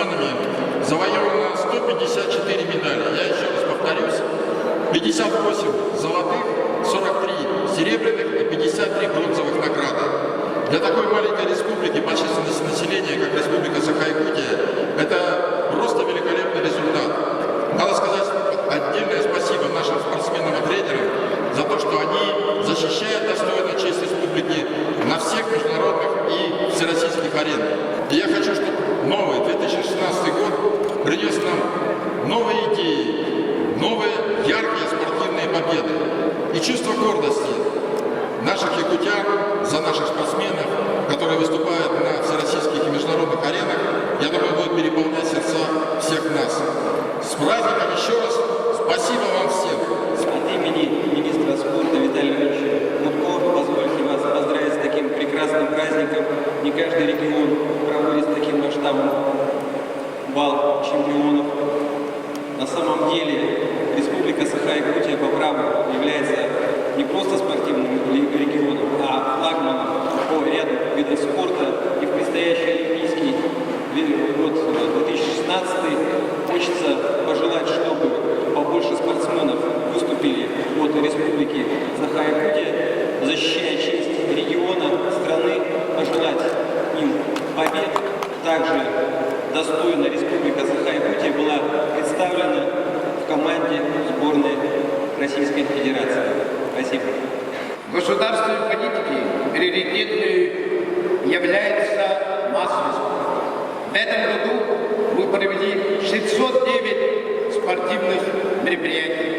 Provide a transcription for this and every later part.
спортсменами завоевано 154 медали. Я еще раз повторюсь, 58 золотых, 43 серебряных и 53 бронзовых награды. Для такой маленькой республики по численности населения, как Республика Саха-Якутия, это просто великолепный результат. Надо сказать отдельное спасибо нашим спортсменам и тренерам за то, что они защищают достойно честь республики на всех международных и всероссийских аренах. И я хочу, чтобы новый 2016 год принес нам новые идеи, новые яркие спортивные победы и чувство гордости наших якутян за наших спортсменов, которые выступают на всероссийских и международных аренах, я думаю, будет переполнять сердца всех нас. С праздником еще раз спасибо вам всем. От имени министра спорта Виталия Ильича Мутко позвольте вас поздравить с таким прекрасным праздником. Не каждый регион проводит с таким масштабом бал чемпионов. На самом деле Республика Саха-Якутия по праву является не просто спортивным регионом, а флагманом по ряду видов спорта. И в предстоящий олимпийский год 2016 хочется пожелать, чтобы побольше спортсменов выступили от Республики Саха-Якутия, защищая честь региона, страны, пожелать им побед. Также достойно Республика Саха-Якутия была представлена в команде сборной Российской Федерации. Спасибо. В государственной политике приоритетной является массовый спорт. В этом году мы провели 609 спортивных мероприятий,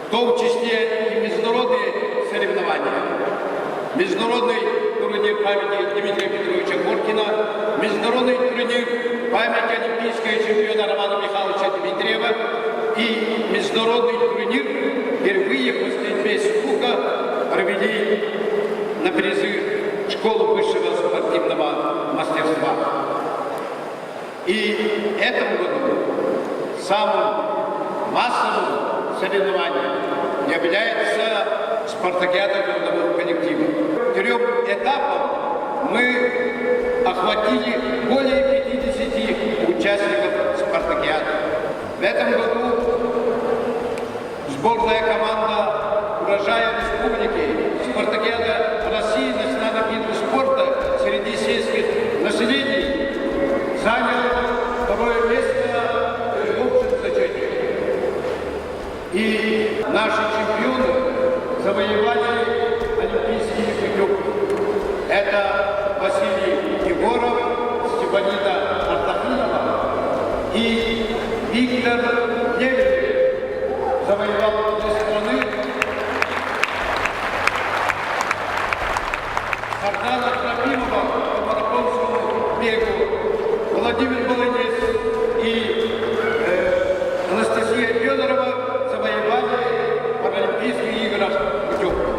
в том числе и международные соревнования. Международный турнир памяти Дмитрия Петровича Горкина, международный турнир памяти олимпийского чемпиона Романа Михайловича Дмитриева и международный турнир впервые после Фейсбука провели на призы школу высшего спортивного мастерства. И этому году самым массовым соревнованием является спартакиада трудовых коллективов. В 3 этапах мы охватили более 50 участников спартакиады. В этом году сборная команда урожая республики спартакиада России национальных видов спорта среди сельских населений заняла 2-е место в общем зачете. И наши чемпионы завоевали олимпийские путевки. Это Василий Егоров, Степанида Артахинова и Виктор Лебедев завоевал для страны. Сардана Трофимова по марафонскому бегу, Владимир Волынец и Анастасия Федорова завоевали паралимпийские игры путевку.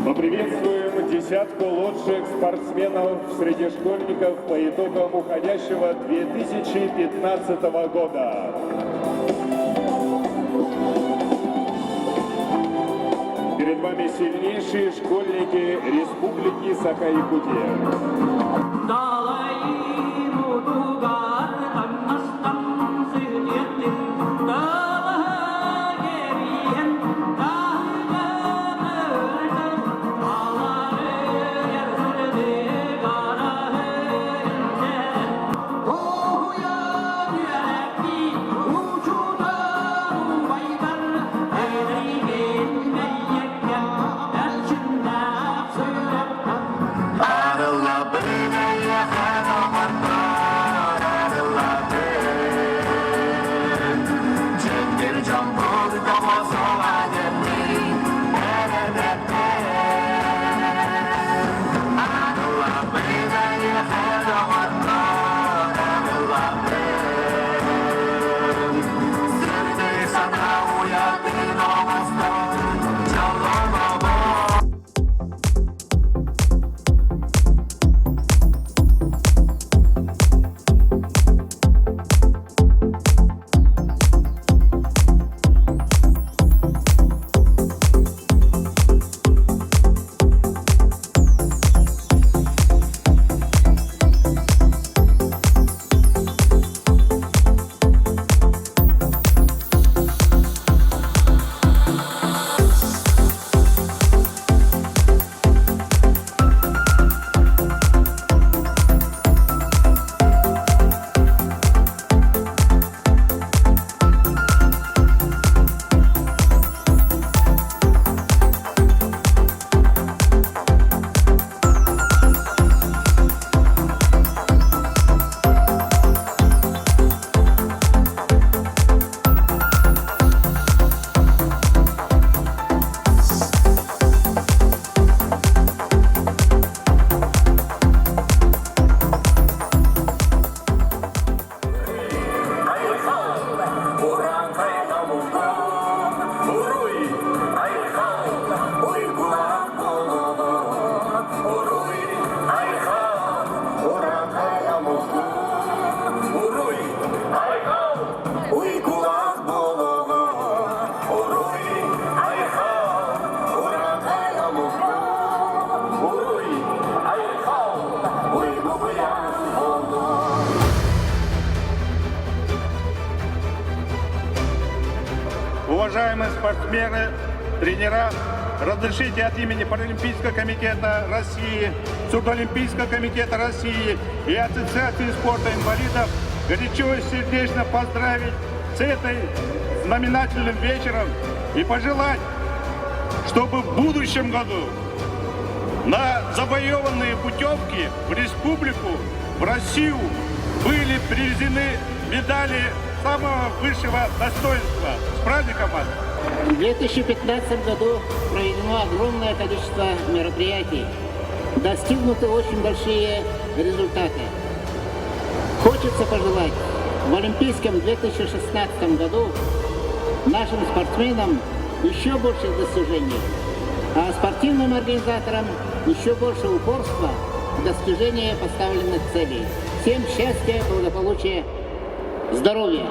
Поприветствуем десятку лучших спортсменов среди школьников по итогам уходящего 2015 года. Перед вами сильнейшие школьники Республики Саха-Якутия. уважаемые спортсмены, тренера, разрешите от имени Паралимпийского комитета России, Судоолимпийского комитета России и Ассоциации спорта инвалидов горячо и сердечно поздравить с этой знаменательным вечером и пожелать, чтобы в будущем году на завоеванные путевки в республику, в Россию были привезены медали самого высшего достоинства. С праздником вас! В 2015 году проведено огромное количество мероприятий. Достигнуты очень большие результаты. Хочется пожелать в Олимпийском 2016 году нашим спортсменам еще больших достижений, а спортивным организаторам еще больше упорства в достижении поставленных целей. Всем счастья, благополучия, здоровья!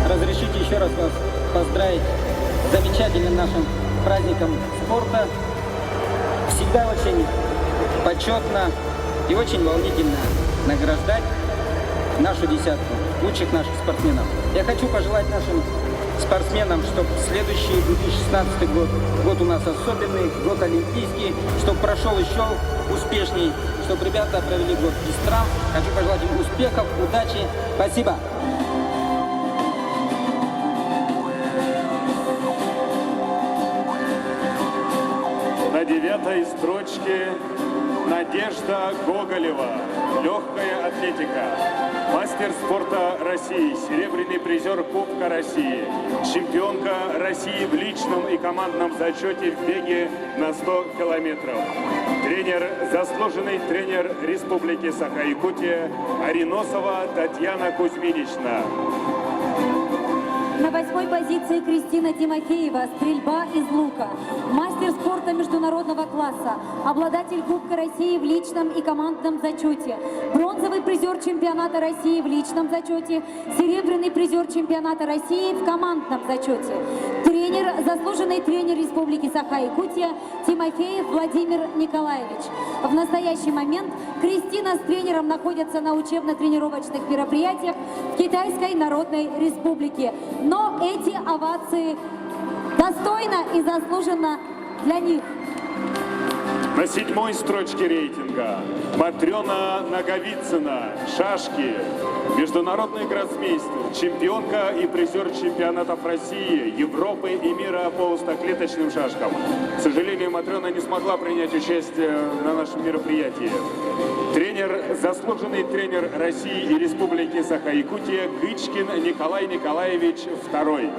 Разрешите еще раз вас поздравить с замечательным нашим праздником спорта. Всегда очень почетно и очень волнительно награждать нашу десятку лучших наших спортсменов. Я хочу пожелать нашим спортсменам, чтобы следующий 2016 год у нас особенный, год олимпийский, чтобы прошел еще успешней, чтобы ребята провели год без травм. Хочу пожелать им успехов, удачи. Спасибо. На 9-й строчке Надежда Гоголева. Легкая атлетика. Мастер спорта России. Серебряный призер Кубка России. Чемпионка России в личном и командном зачете в беге на 100 километров. Тренер, заслуженный тренер Республики Саха-Якутия Ариносова Татьяна Кузьминична. На 8-й позиции Кристина Тимофеева, стрельба из лука. Мастер спорта международного класса, обладатель Кубка России в личном и командном зачете. Бронзовый призер чемпионата России в личном зачете, серебряный призер чемпионата России в командном зачете. Заслуженный тренер Республики Саха-Якутия Тимофеев Владимир Николаевич. В настоящий момент Кристина с тренером находятся на учебно-тренировочных мероприятиях в Китайской Народной Республике. Но эти овации достойно и заслуженно для них. На 7-й строчке рейтинга Матрена Наговицына, шашки, международный гроссмейстер, чемпионка и призер чемпионатов России, Европы и мира по узкоклеточным шашкам. К сожалению, Матрена не смогла принять участие на нашем мероприятии. Заслуженный тренер России и Республики Саха-Якутия Гычкин Николай Николаевич II.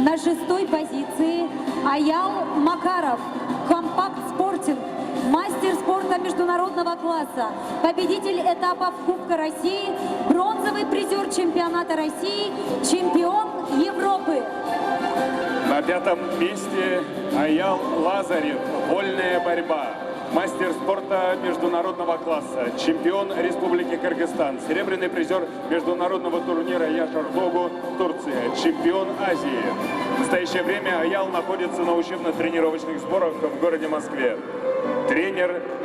На 6-й позиции Аял Макаров, компакт спортинг, мастер спорта международного класса, победитель этапов Кубка России, бронзовый призер чемпионата России, чемпион Европы. На 5-м месте Аял Лазарев, вольная борьба. Мастер спорта международного класса, чемпион Республики Кыргызстан, серебряный призер международного турнира Яшар-Догу, Турция, чемпион Азии. В настоящее время Аял находится на учебно-тренировочных сборах в городе Москве.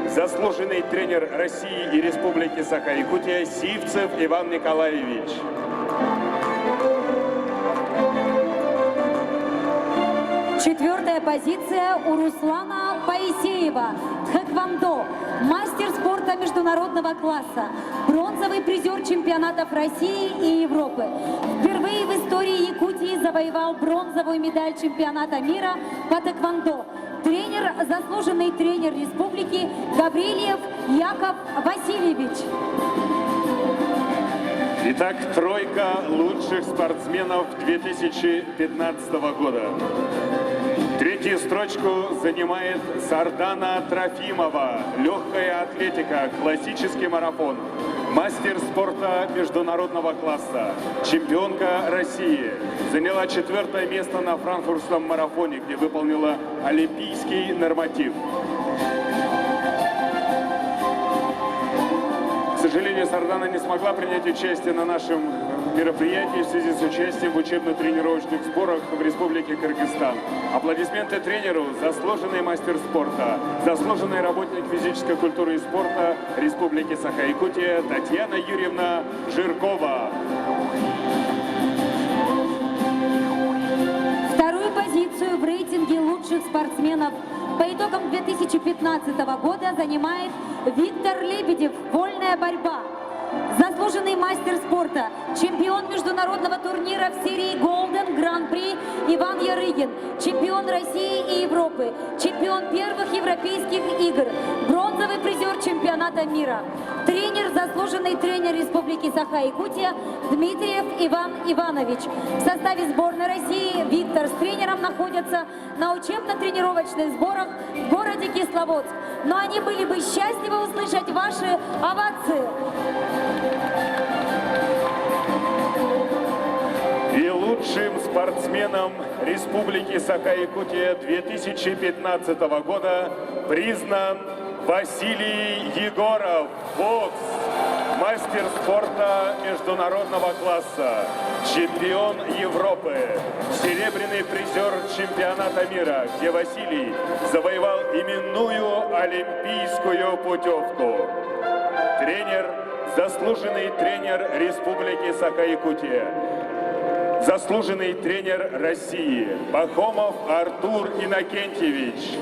Заслуженный тренер России и Республики Саха-Якутия Сивцев Иван Николаевич. Четвертая позиция у Руслана Паисеева, тхэквондо, мастер спорта международного класса, бронзовый призер чемпионатов России и Европы. Впервые в истории Якутии завоевал бронзовую медаль чемпионата мира по тхэквондо. Заслуженный тренер республики Гаврилиев Яков Васильевич. Итак, тройка лучших спортсменов 2015 года. Третью строчку занимает Сардана Трофимова, легкая атлетика, классический марафон, мастер спорта международного класса, чемпионка России. Заняла 4-е место на франкфуртском марафоне, где выполнила олимпийский норматив. К сожалению, Сардана не смогла принять участие на нашем мероприятии в связи с участием в учебно-тренировочных сборах в Республике Кыргызстан. Аплодисменты тренеру, заслуженный мастер спорта, заслуженный работник физической культуры и спорта Республики Саха-Якутия Татьяна Юрьевна Жиркова. Вторую позицию в рейтинге лучших спортсменов по итогам 2015 года занимает Виктор Лебедев, вольная борьба. Заслуженный мастер спорта, чемпион международного турнира в серии Golden Гран-при Иван Ярыгин, чемпион России и Европы, чемпион первых европейских игр, бронзовый призер чемпионата мира. Заслуженный тренер Республики Саха-Якутия Дмитриев Иван Иванович. В составе сборной России Виктор с тренером находятся на учебно-тренировочных сборах в городе Кисловодск. Но они были бы счастливы услышать ваши овации. И лучшим спортсменом Республики Саха-Якутия 2015 года признан Василий Егоров, бокс, мастер спорта международного класса, чемпион Европы, серебряный призер чемпионата мира, где Василий завоевал именную олимпийскую путевку. Заслуженный тренер Республики Саха-Якутия, заслуженный тренер России Пахомов Артур Иннокентьевич.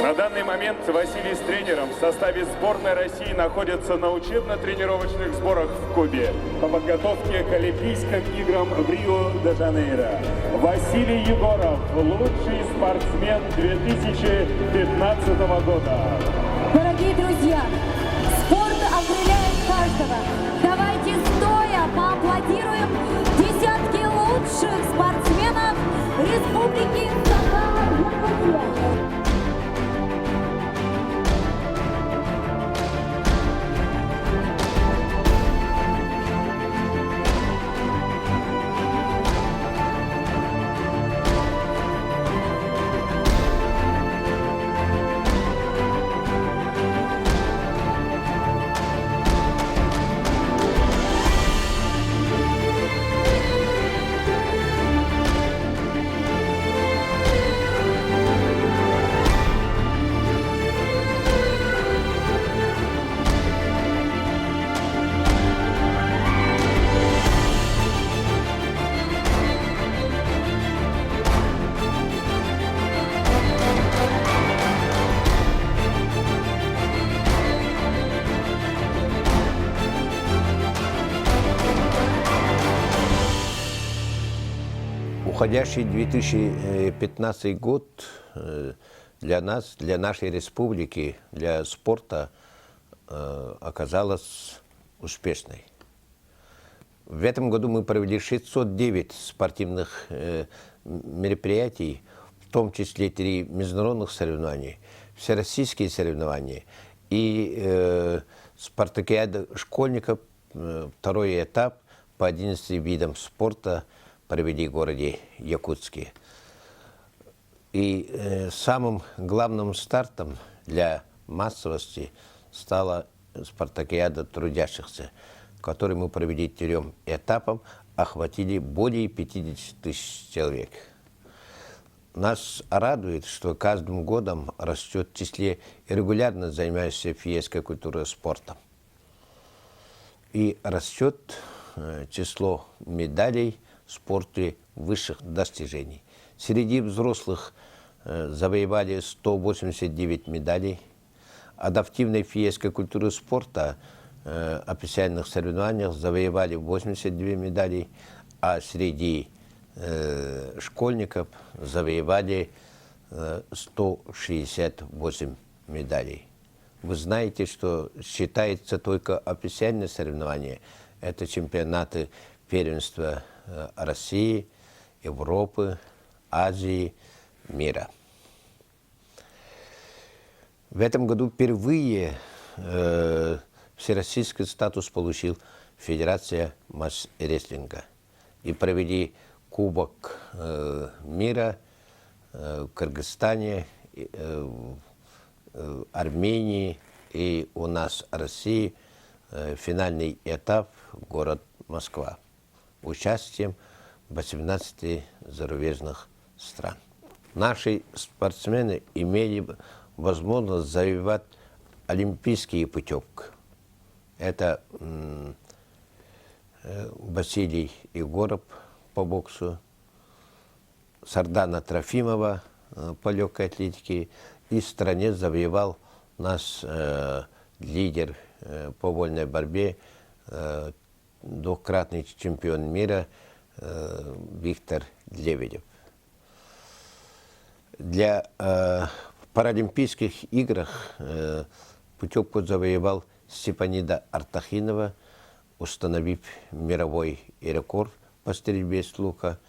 На данный момент Василий с тренером в составе сборной России находятся на учебно-тренировочных сборах в Кубе по подготовке к Олимпийским играм в Рио-де-Жанейро. Василий Егоров, лучший спортсмен 2015 года. Дорогие друзья, спорт окрыляет каждого. Давайте стоя поаплодируем десятки лучших спортсменов Республики Саха-Якутия. Уходящий 2015 год для нас, для нашей республики, для спорта оказалась успешной. В этом году мы провели 609 спортивных мероприятий, в том числе 3 международных соревнования, всероссийские соревнования и спартакиада школьников, второй этап по 11 видам спорта провели в городе Якутске. И самым главным стартом для массовости стала спартакиада трудящихся, который мы провели 3 этапам, охватили более 50 тысяч человек. Нас радует, что каждым годом растет в числе регулярно занимающихся физической культурой и спортом. И растет число медалей в спорте высших достижений. Среди взрослых завоевали 189 медалей. Адаптивной физической культуры спорта официальных соревнованиях завоевали 82 медали, а среди школьников завоевали 168 медалей. Вы знаете, что считается только официальное соревнование. Это чемпионаты первенства России, Европы, Азии, мира. В этом году впервые всероссийский статус получил Федерация масс-рестлинга. И провели Кубок мира в Кыргызстане, Армении и у нас в России финальный этап город Москва. Участием 18 зарубежных стран. Наши спортсмены имели возможность завоевать олимпийские путевки. Это Василий Егоров по боксу, Сардана Трофимова по легкой атлетике, и в стране завоевал наш лидер по вольной борьбе, двукратный чемпион мира Виктор Лебедев. Для паралимпийских играх путевку завоевал Степанида Артахинова, установив мировой рекорд по стрельбе с лука.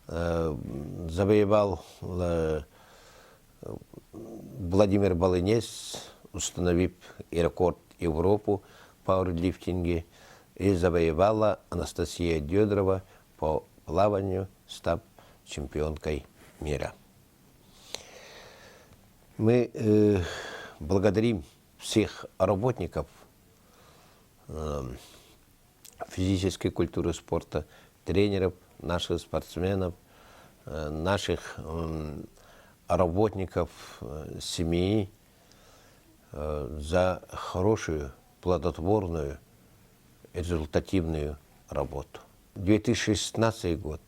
Завоевал Владимир Волынец, установив рекорд Европы в пауэрлифтинге. И завоевала Анастасия Дёдрова по плаванию, став чемпионкой мира. Мы благодарим всех работников физической культуры спорта, тренеров, наших спортсменов, наших работников семьи за хорошую, плодотворную, результативную работу. 2016 год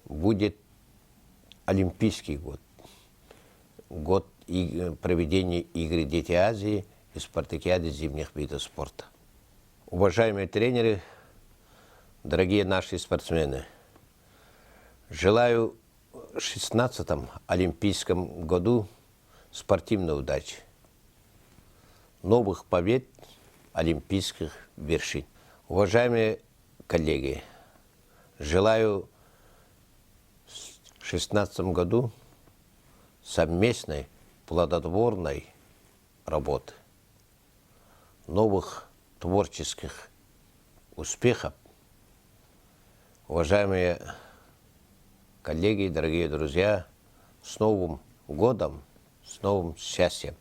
будет Олимпийский год, год проведения игр «Дети Азии» и спартакиады зимних видов спорта. Уважаемые тренеры, дорогие наши спортсмены, желаю в 16-м Олимпийском году спортивной удачи, новых побед, олимпийских вершин. Уважаемые коллеги, желаю в 2016 году совместной плодотворной работы, новых творческих успехов. Уважаемые коллеги, дорогие друзья, с Новым годом, с новым счастьем!